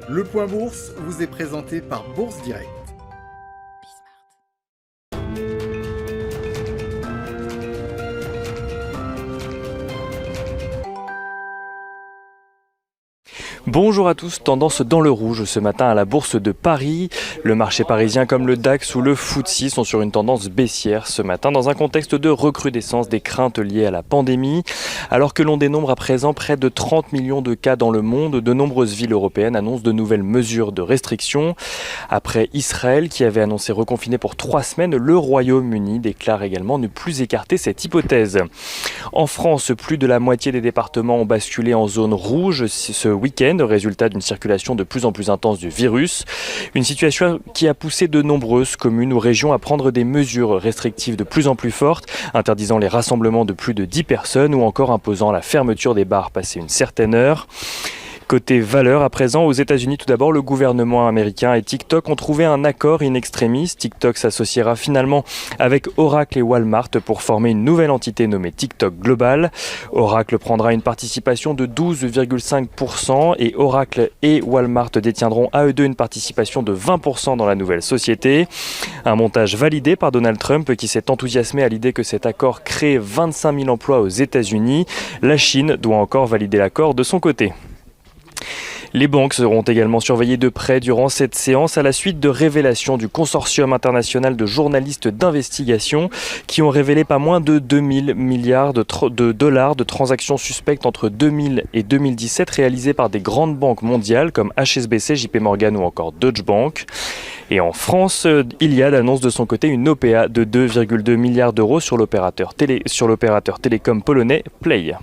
Le Point Bourse vous est présenté par Bourse Direct. Bonjour à tous, tendance dans le rouge ce matin à la Bourse de Paris. Le marché parisien comme le DAX ou le FTSE sont sur une tendance baissière ce matin dans un contexte de recrudescence des craintes liées à la pandémie. Alors que l'on dénombre à présent près de 30 millions de cas dans le monde, de nombreuses villes européennes annoncent de nouvelles mesures de restriction. Après Israël qui avait annoncé reconfiner pour 3 semaines, le Royaume-Uni déclare également ne plus écarter cette hypothèse. En France, plus de la moitié des départements ont basculé en zone rouge ce week-end, résultat d'une circulation de plus en plus intense du virus. Une situation qui a poussé de nombreuses communes ou régions à prendre des mesures restrictives de plus en plus fortes, interdisant les rassemblements de plus de 10 personnes ou encore imposant la fermeture des bars passé une certaine heure. Côté valeur, à présent, aux États-Unis, tout d'abord, le gouvernement américain et TikTok ont trouvé un accord in extremis. TikTok s'associera finalement avec Oracle et Walmart pour former une nouvelle entité nommée TikTok Global. Oracle prendra une participation de 12,5% et Oracle et Walmart détiendront à eux deux une participation de 20% dans la nouvelle société. Un montage validé par Donald Trump qui s'est enthousiasmé à l'idée que cet accord crée 25 000 emplois aux États-Unis. La Chine doit encore valider l'accord de son côté. Les banques seront également surveillées de près durant cette séance à la suite de révélations du consortium international de journalistes d'investigation qui ont révélé pas moins de 2000 milliards de dollars de transactions suspectes entre 2000 et 2017 réalisées par des grandes banques mondiales comme HSBC, JP Morgan ou encore Deutsche Bank. Et en France, Iliad annonce de son côté une OPA de 2,2 milliards d'euros sur l'opérateur télécom polonais Play.